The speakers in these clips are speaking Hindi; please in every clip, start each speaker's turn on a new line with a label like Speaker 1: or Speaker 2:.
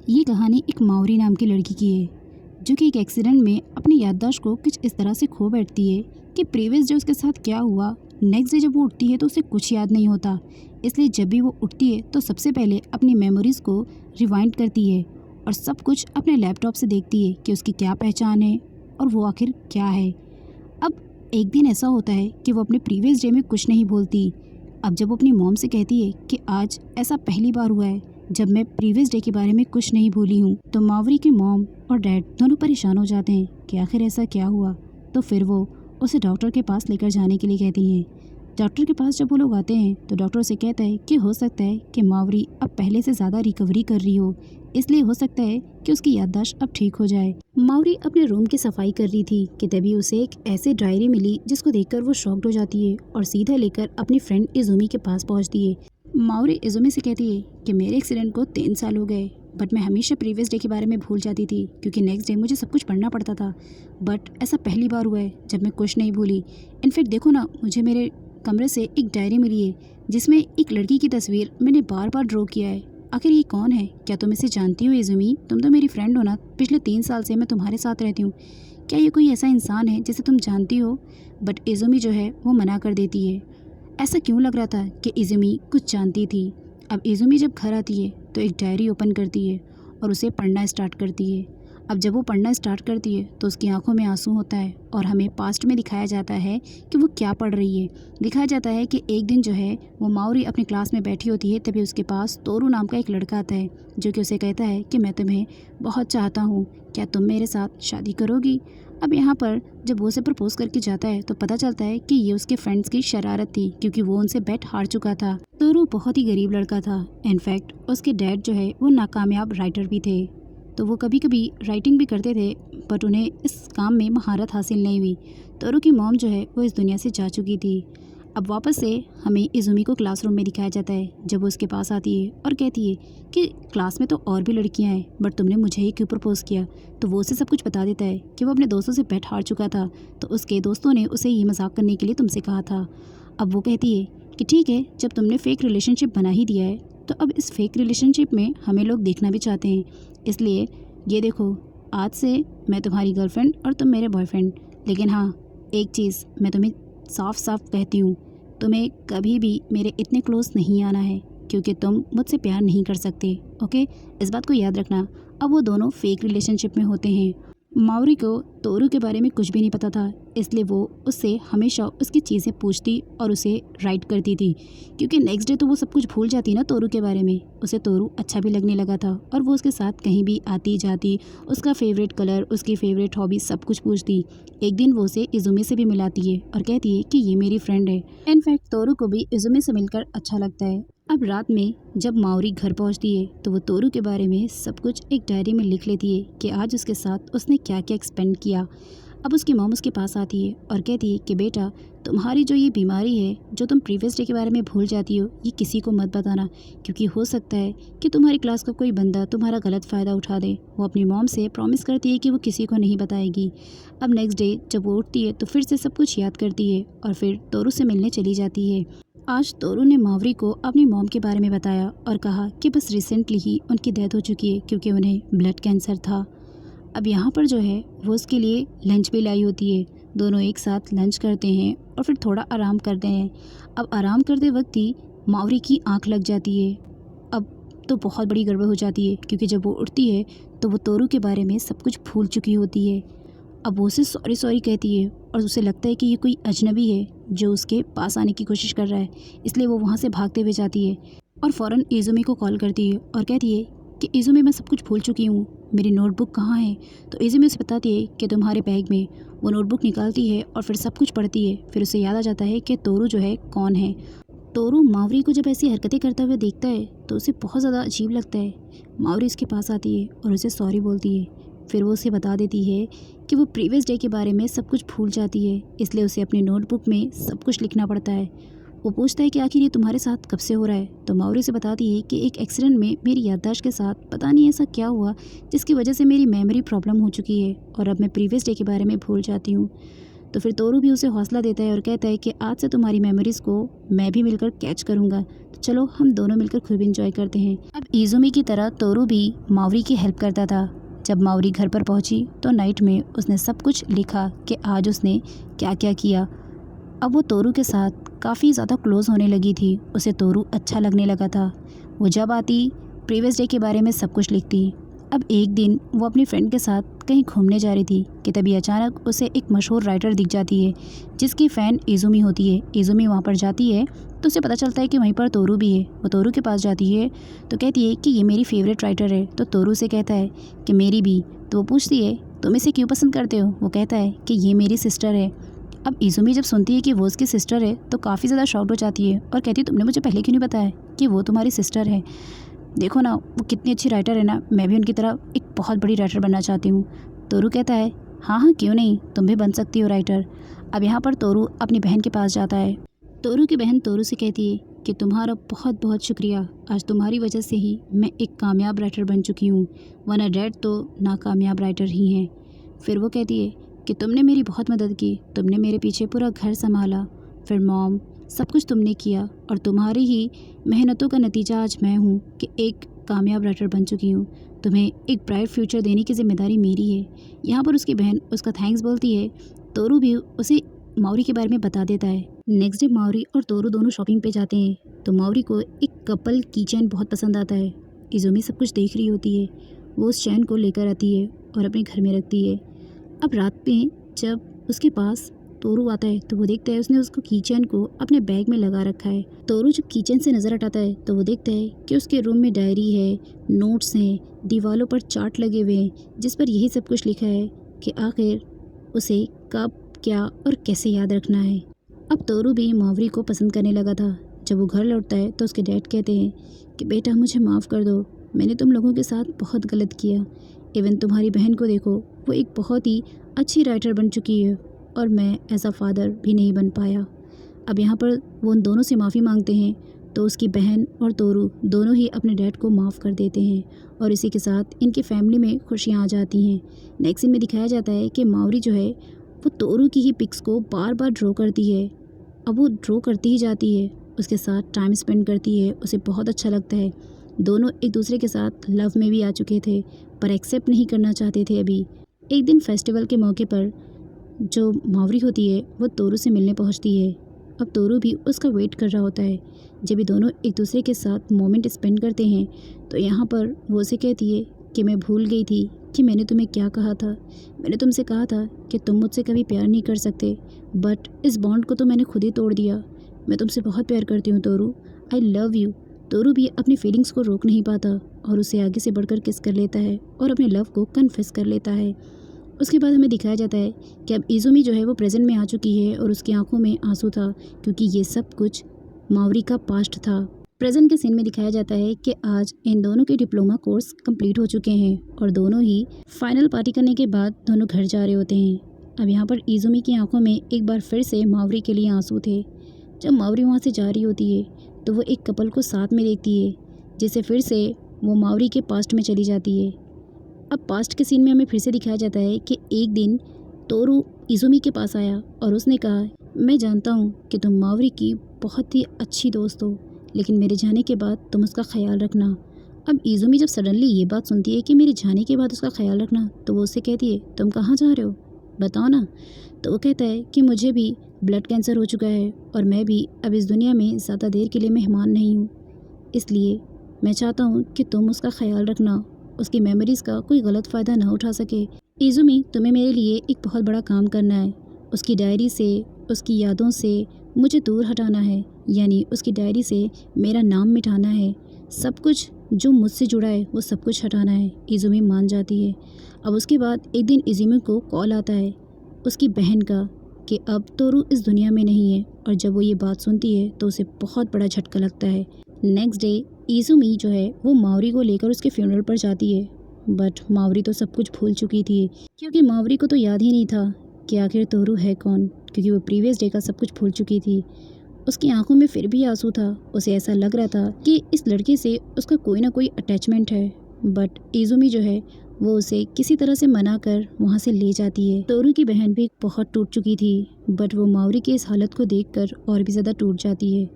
Speaker 1: ये कहानी एक माओरी नाम की लड़की की है जो कि एक एक्सीडेंट में अपनी याददाश्त को कुछ इस तरह से खो बैठती है कि प्रीवियस डे उसके साथ क्या हुआ, नेक्स्ट डे जब वो उठती है तो उसे कुछ याद नहीं होता। इसलिए जब भी वो उठती है तो सबसे पहले अपनी मेमोरीज़ को रिवाइंड करती है और सब कुछ अपने लैपटॉप से देखती है कि उसकी क्या पहचान है और वो आखिर क्या है। अब एक दिन ऐसा होता है कि वो अपने प्रीवियस डे में कुछ नहीं बोलती। अब जब वो अपनी मॉम से कहती है कि आज ऐसा पहली बार हुआ है जब मैं प्रीवियस डे के बारे में कुछ नहीं भूली हूँ, तो मावरी के मॉम और डैड दोनों परेशान हो जाते हैं कि आखिर ऐसा क्या हुआ। तो फिर वो उसे डॉक्टर के पास लेकर जाने के लिए कहती हैं। डॉक्टर के पास जब वो लोग आते हैं तो डॉक्टर उसे कहता है कि हो सकता है कि मावरी अब पहले से ज़्यादा रिकवरी कर रही हो, इसलिए हो सकता है कि उसकी याददाश्त अब ठीक हो जाए। मावरी अपने रूम की सफाई कर रही थी कि तभी उसे एक ऐसी डायरी मिली जिसको देखकर वो शॉक्ड हो जाती है और सीधा लेकर अपनी फ्रेंड इजुमी के पास पहुंचती है। मावरी इजुमी से कहती है कि मेरे एक्सीडेंट को 3 साल हो गए, बट मैं हमेशा प्रीवियस डे के बारे में भूल जाती थी क्योंकि नेक्स्ट डे मुझे सब कुछ पढ़ना पड़ता था। बट ऐसा पहली बार हुआ है जब मैं कुछ नहीं भूली। इनफैक्ट देखो ना, मुझे मेरे कमरे से एक डायरी मिली है जिसमें एक लड़की की तस्वीर मैंने बार बार ड्रॉ किया है। आखिर ये कौन है? क्या तुम इसे जानती हो इजुमी? तुम तो मेरी फ्रेंड हो ना, पिछले 3 साल से मैं तुम्हारे साथ रहती हूँ। क्या ये कोई ऐसा इंसान है जिसे तुम जानती हो? बट इजुमी जो है वो मना कर देती है। ऐसा क्यों लग रहा था कि इजुमी कुछ जानती थी। अब इजुमी जब घर आती है तो एक डायरी ओपन करती है और उसे पढ़ना स्टार्ट करती है। अब जब वो पढ़ना स्टार्ट करती है तो उसकी आंखों में आंसू होता है और हमें पास्ट में दिखाया जाता है कि वो क्या पढ़ रही है। दिखाया जाता है कि एक दिन जो है वो मावरी अपनी क्लास में बैठी होती है, तभी उसके पास तोरू नाम का एक लड़का आता है जो कि उसे कहता है कि मैं तुम्हें बहुत चाहता हूँ, क्या तुम मेरे साथ शादी करोगी? अब यहाँ पर जब वो उसे प्रपोज करके जाता है तो पता चलता है कि ये उसके फ्रेंड्स की शरारत थी क्योंकि वो उनसे बेट हार चुका था। तोरू बहुत ही गरीब लड़का था। इनफैक्ट उसके डैड जो है वो नाकामयाब राइटर भी थे, तो वो कभी कभी राइटिंग भी करते थे, बट उन्हें इस काम में महारत हासिल नहीं हुई। तोरू की मॉम जो है वो इस दुनिया से जा चुकी थी। अब वापस से हमें इजुमी को क्लासरूम में दिखाया जाता है जब वो उसके पास आती है और कहती है कि क्लास में तो और भी लड़कियां हैं, बट तुमने मुझे ही क्यों प्रपोज किया? तो वो उसे सब कुछ बता देता है कि वो अपने दोस्तों से बेट हार चुका था, तो उसके दोस्तों ने उसे ये मजाक करने के लिए तुमसे कहा था। अब वो कहती है कि ठीक है, जब तुमने फेक रिलेशनशिप बना ही दिया है तो अब इस फेक रिलेशनशिप में हमें लोग देखना भी चाहते हैं, इसलिए ये देखो, आज से मैं तुम्हारी गर्लफ्रेंड और तुम मेरे बॉयफ्रेंड। लेकिन हाँ, एक चीज़ मैं तुम्हें साफ साफ कहती हूँ, तुम्हें कभी भी मेरे इतने क्लोज नहीं आना है क्योंकि तुम मुझसे प्यार नहीं कर सकते। ओके, इस बात को याद रखना। अब वो दोनों फेक रिलेशनशिप में होते हैं। मावरी को तोरू के बारे में कुछ भी नहीं पता था, इसलिए वो उससे हमेशा उसकी चीज़ें पूछती और उसे राइट करती थी क्योंकि नेक्स्ट डे तो वो सब कुछ भूल जाती ना तोरू के बारे में। उसे तोरू अच्छा भी लगने लगा था और वो उसके साथ कहीं भी आती जाती, उसका फेवरेट कलर, उसकी फेवरेट हॉबी सब कुछ पूछती। एक दिन वो उसे इजुमी से भी मिलाती है और कहती है कि ये मेरी फ्रेंड है। इनफैक्ट तोरू को भी इजुमी से मिलकर अच्छा लगता है। अब रात में जब मावरी घर पहुंचती है तो वो तोरू के बारे में सब कुछ एक डायरी में लिख लेती है कि आज उसके साथ उसने क्या क्या एक्सपेंड किया। अब उसकी मॉम उसके पास आती है और कहती है कि बेटा, तुम्हारी जो ये बीमारी है, जो तुम प्रीवियस डे के बारे में भूल जाती हो, ये किसी को मत बताना क्योंकि हो सकता है कि तुम्हारी क्लास का कोई बंदा तुम्हारा गलत फ़ायदा उठा दे। वो अपनी मॉम से प्रॉमिस करती है कि वो किसी को नहीं बताएगी। अब नेक्स्ट डे जब वो उठती है तो फिर से सब कुछ याद करती है और फिर तोरू से मिलने चली जाती है। आज तोरू ने मावरी को अपनी मॉम के बारे में बताया और कहा कि बस रिसेंटली ही उनकी डेथ हो चुकी है क्योंकि उन्हें ब्लड कैंसर था। अब यहाँ पर जो है वो उसके लिए लंच भी लाई होती है। दोनों एक साथ लंच करते हैं और फिर थोड़ा आराम करते हैं। अब आराम करते वक्त ही मावरी की आंख लग जाती है। अब तो बहुत बड़ी गड़बड़ हो जाती है क्योंकि जब वो उठती है तो वो तोरू के बारे में सब कुछ भूल चुकी होती है। अब वो उसे सॉरी सॉरी कहती है और उसे लगता है कि ये कोई अजनबी है जो उसके पास आने की कोशिश कर रहा है, इसलिए वो वहाँ से भागते हुए जाती है और फ़ौरन इजुमी को कॉल करती है और कहती है कि इजुमी, मैं सब कुछ भूल चुकी हूँ, मेरी नोटबुक कहाँ है? तो इजुमी उसे बताती है कि तुम्हारे बैग में। वो नोटबुक निकालती है और फिर सब कुछ पढ़ती है। फिर उसे याद आ जाता है कि तोरू जो है कौन है। तोरू मावरी को जब ऐसी हरकतें करता हुआ देखता है तो उसे बहुत ज़्यादा अजीब लगता है। मावरी उसके पास आती है और उसे सॉरी बोलती है। फिर वो उसे बता देती है कि वो प्रीवियस डे के बारे में सब कुछ भूल जाती है, इसलिए उसे अपनी नोटबुक में सब कुछ लिखना पड़ता है। वो पूछता है कि आखिर ये तुम्हारे साथ कब से हो रहा है? तो मावरी से बताती है कि एक एक्सीडेंट में मेरी याददाश्त के साथ पता नहीं ऐसा क्या हुआ जिसकी वजह से मेरी मेमोरी प्रॉब्लम हो चुकी है और अब मैं प्रीवियस डे के बारे में भूल जाती हूँ। तो फिर तोरू भी उसे हौसला देता है और कहता है कि आज से तुम्हारी मेमोरीज़ को मैं भी मिलकर कैच करूँगा, चलो हम दोनों मिलकर खूब एंजॉय करते हैं। अब इज़ुमी की तरह तोरू भी मावरी की हेल्प करता था। जब मावरी घर पर पहुंची तो नाइट में उसने सब कुछ लिखा कि आज उसने क्या क्या किया। अब वो तोरू के साथ काफ़ी ज़्यादा क्लोज़ होने लगी थी। उसे तोरू अच्छा लगने लगा था। वो जब आती प्रीवियस डे के बारे में सब कुछ लिखती। अब एक दिन वो अपनी फ्रेंड के साथ कहीं घूमने जा रही थी कि तभी अचानक उसे एक मशहूर राइटर दिख जाती है जिसकी फ़ैन इज़ुमी होती है। इज़ुमी वहाँ पर जाती है तो उसे पता चलता है कि वहीं पर तोरू भी है। वो तोरू के पास जाती है तो कहती है कि ये मेरी फेवरेट राइटर है। तो तोरू से कहता है कि मेरी भी। तो वो पूछती है तुम इसे क्यों पसंद करते हो। वो कहता है कि ये मेरी सिस्टर है। अब इज़ुमी जब सुनती है कि वो उसकी सिस्टर है तो काफ़ी ज़्यादा शॉक्ड हो जाती है और कहती है तुमने मुझे पहले क्यों नहीं बताया कि वो तुम्हारी सिस्टर है। देखो ना वो कितनी अच्छी राइटर है ना, मैं भी उनकी तरह एक बहुत बड़ी राइटर बनना चाहती हूँ। तोरू कहता है हाँ हाँ क्यों नहीं, तुम भी बन सकती हो राइटर। अब यहाँ पर तोरू अपनी बहन के पास जाता है। तोरू की बहन तोरू से कहती है कि तुम्हारा बहुत बहुत शुक्रिया, आज तुम्हारी वजह से ही मैं एक कामयाब राइटर बन चुकी हूँ, वरना डैड तो नाकामयाब राइटर ही हैं। फिर वो कहती है कि तुमने मेरी बहुत मदद की, तुमने मेरे पीछे पूरा घर संभाला, फिर मॉम, सब कुछ तुमने किया और तुम्हारी ही मेहनतों का नतीजा आज मैं हूँ कि एक कामयाब राइटर बन चुकी हूँ। तुम्हें एक ब्राइट फ्यूचर देने की जिम्मेदारी मेरी है। यहाँ पर उसकी बहन उसका थैंक्स बोलती है। तोरू भी उसे मावरी के बारे में बता देता है। नेक्स्ट डे मावरी और तोरू दोनों शॉपिंग पे जाते हैं तो मावरी को एक कपल की चैन बहुत पसंद आता है। इज़ुमी सब कुछ देख रही होती है। वो उस चैन को लेकर आती है और अपने घर में रखती है। अब रात में जब उसके पास तोरू आता है तो वो देखता है उसने उसको कीचेन को अपने बैग में लगा रखा है। तोरू जब कीचेन से नज़र हटाता है तो वो देखता है कि उसके रूम में डायरी है, नोट्स हैं, दीवारों पर चार्ट लगे हुए हैं जिस पर यही सब कुछ लिखा है कि आखिर उसे कब, क्या और कैसे याद रखना है। अब तोरू भी मावरी को पसंद करने लगा था। जब वो घर लौटता है तो उसके डैड कहते हैं कि बेटा मुझे माफ़ कर दो, मैंने तुम लोगों के साथ बहुत गलत किया। इवन तुम्हारी बहन को देखो, वो एक बहुत ही अच्छी राइटर बन चुकी है और मैं एज अ फादर भी नहीं बन पाया। अब यहाँ पर वो उन दोनों से माफ़ी मांगते हैं तो उसकी बहन और तोरू दोनों ही अपने डैड को माफ़ कर देते हैं और इसी के साथ इनकी फैमिली में खुशियाँ आ जाती हैं। नेक्स्ट सीन में दिखाया जाता है कि मावरी जो है वो तोरू की ही पिक्स को बार बार ड्रॉ करती है। अब वो ड्रॉ करती ही जाती है, उसके साथ टाइम स्पेंड करती है, उसे बहुत अच्छा लगता है। दोनों एक दूसरे के साथ लव में भी आ चुके थे पर एक्सेप्ट नहीं करना चाहते थे अभी। एक दिन फेस्टिवल के मौके पर जो मावरी होती है वो तोरू से मिलने पहुंचती है। अब तोरू भी उसका वेट कर रहा होता है। जब ये दोनों एक दूसरे के साथ मोमेंट स्पेंड करते हैं तो यहाँ पर वो उसे कहती है कि मैं भूल गई थी कि मैंने तुम्हें क्या कहा था। मैंने तुमसे कहा था कि तुम मुझसे कभी प्यार नहीं कर सकते, बट इस बॉन्ड को तो मैंने खुद ही तोड़ दिया। मैं तुमसे बहुत प्यार करती हूँ तोरू, आई लव यू। तोरू भी अपनी फीलिंग्स को रोक नहीं पाता और उसे आगे से बढ़कर किस कर लेता है और अपने लव को कन्फेस कर लेता है। उसके बाद हमें दिखाया जाता है कि अब इज़ुमी जो है वो प्रेजेंट में आ चुकी है और उसकी आंखों में आंसू था क्योंकि ये सब कुछ मावरी का पास्ट था। प्रेजेंट के सीन में दिखाया जाता है कि आज इन दोनों के डिप्लोमा कोर्स कंप्लीट हो चुके हैं और दोनों ही फाइनल पार्टी करने के बाद दोनों घर जा रहे होते हैं। अब यहाँ पर इज़ुमी की आंखों में एक बार फिर से मावरी के लिए आंसू थे। जब मावरी वहाँ से जा रही होती है तो वो एक कपल को साथ में देखती है जिससे फिर से वो मावरी के पास्ट में चली जाती है। अब पास्ट के सीन में हमें फिर से दिखाया जाता है कि एक दिन तोरू इज़ुमी के पास आया और उसने कहा, मैं जानता हूँ कि तुम मावरी की बहुत ही अच्छी दोस्त हो, लेकिन मेरे जाने के बाद तुम उसका ख्याल रखना। अब इज़ुमी जब सडनली ये बात सुनती है कि मेरे जाने के बाद उसका ख्याल रखना, तो वो उससे कहती है तुम कहाँ जा रहे हो, बताओ ना। तो वो कहता है कि मुझे भी ब्लड कैंसर हो चुका है और मैं भी अब इस दुनिया में ज़्यादा देर के लिए मेहमान नहीं हूँ, इसलिए मैं चाहता हूँ कि तुम उसका ख्याल रखना, उसकी मेमोरीज़ का कोई गलत फ़ायदा ना उठा सके। इज़ुमी, तुम्हें मेरे लिए एक बहुत बड़ा काम करना है। उसकी डायरी से, उसकी यादों से मुझे दूर हटाना है, यानी उसकी डायरी से मेरा नाम मिटाना है। सब कुछ जो मुझसे जुड़ा है वो सब कुछ हटाना है। इज़ुमी मान जाती है। अब उसके बाद एक दिन इज़ुमी को कॉल आता है उसकी बहन का कि अब तोरू इस दुनिया में नहीं है और जब वो ये बात सुनती है तो उसे बहुत बड़ा झटका लगता है। नेक्स्ट डे इज़ुमी जो है वो मावरी को लेकर उसके फ्यूनरल पर जाती है, बट मावरी तो सब कुछ भूल चुकी थी क्योंकि मावरी को तो याद ही नहीं था कि आखिर तोरू है कौन, क्योंकि वो प्रीवियस डे का सब कुछ भूल चुकी थी। उसकी आंखों में फिर भी आंसू था। उसे ऐसा लग रहा था कि इस लड़के से उसका कोई ना कोई अटैचमेंट है, बट इज़ुमी जो है वो उसे किसी तरह से मना कर वहाँ से ले जाती है। तोरू की बहन भी बहुत टूट चुकी थी, बट वो मावरी की इस हालत को देखकर और भी ज़्यादा टूट जाती है।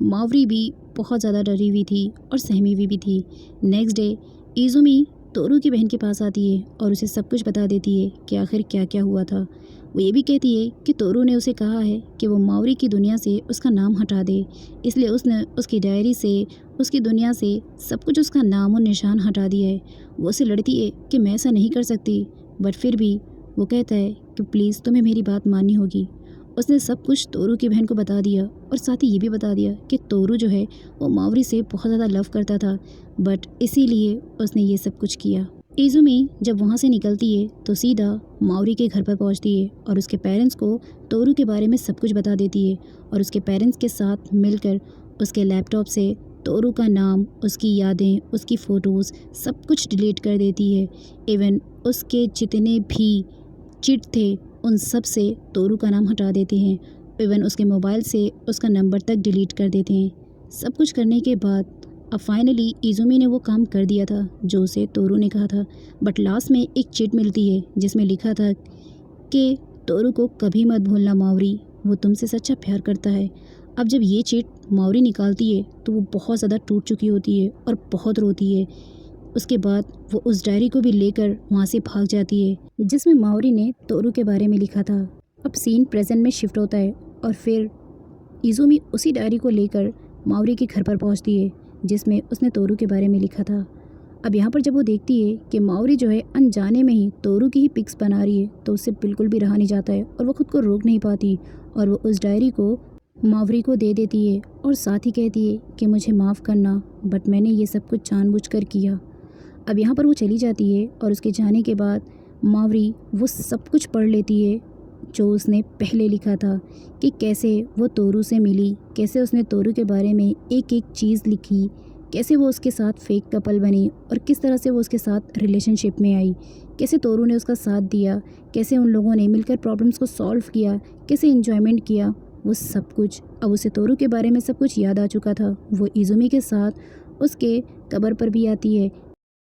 Speaker 1: मावरी भी बहुत ज़्यादा डरी हुई थी और सहमी हुई भी थी। नेक्स्ट डे इज़ुमी तोरू की बहन के पास आती है और उसे सब कुछ बता देती है कि आखिर क्या क्या हुआ था। वो ये भी कहती है कि तोरू ने उसे कहा है कि वो माओरी की दुनिया से उसका नाम हटा दे, इसलिए उसने उसकी डायरी से, उसकी दुनिया से सब कुछ उसका नाम और निशान हटा दिया है। वो उसे लड़ती है कि मैं ऐसा नहीं कर सकती, बट फिर भी वो कहता है कि प्लीज़ तुम्हें मेरी बात माननी होगी। उसने सब कुछ तोरू की बहन को बता दिया और साथ ही ये भी बता दिया कि तोरू जो है वो माओरी से बहुत ज़्यादा लव करता था, बट इसीलिए उसने ये सब कुछ किया। इज़ुमी जब वहाँ से निकलती है तो सीधा माओरी के घर पर पहुँचती है और उसके पेरेंट्स को तोरू के बारे में सब कुछ बता देती है और उसके पेरेंट्स के साथ मिलकर उसके लैपटॉप से तोरू का नाम, उसकी यादें, उसकी फ़ोटोज़ सब कुछ डिलीट कर देती है। इवन उसके जितने भी चिट थे उन सब से तोरू का नाम हटा देते हैं। इवन उसके मोबाइल से उसका नंबर तक डिलीट कर देते हैं। सब कुछ करने के बाद अब फाइनली इज़ुमी ने वो काम कर दिया था जो उसे तोरू ने कहा था, बट लास्ट में एक चिट मिलती है जिसमें लिखा था कि तोरू को कभी मत भूलना माओरी, वो तुमसे सच्चा प्यार करता है। अब जब ये चिट माओरी निकालती है तो वो बहुत ज़्यादा टूट चुकी होती है और बहुत रोती है। उसके बाद वो उस डायरी को भी लेकर वहाँ से भाग जाती है जिसमें माओरी ने तोरू के बारे में लिखा था। अब सीन प्रेजेंट में शिफ्ट होता है और फिर इज़ुमी उसी डायरी को लेकर माओरी के घर पर पहुँचती है जिसमें उसने तोरू के बारे में लिखा था। अब यहाँ पर जब वो देखती है कि माओरी जो है अनजाने में ही तोरू की ही पिक्स बना रही है तो उससे बिल्कुल भी रहा नहीं जाता है और वो खुद को रोक नहीं पाती और वो उस डायरी को माओरी को दे देती है और साथ ही कहती है कि मुझे माफ़ करना, बट मैंने ये सब कुछ जानबूझकर किया। अब यहाँ पर वो चली जाती है और उसके जाने के बाद माओरी वो सब कुछ पढ़ लेती है जो उसने पहले लिखा था कि कैसे वो तोरू से मिली, कैसे उसने तोरू के बारे में एक एक चीज़ लिखी, कैसे वो उसके साथ फेक कपल बनी और किस तरह से वो उसके साथ रिलेशनशिप में आई, कैसे तोरू ने उसका साथ दिया, कैसे उन लोगों ने मिलकर प्रॉब्लम्स को सॉल्व किया, कैसे इन्जॉयमेंट किया, वो सब कुछ। अब उसे तोरू के बारे में सब कुछ याद आ चुका था। वो इज़ुमी के साथ उसके कब्र पर भी आती है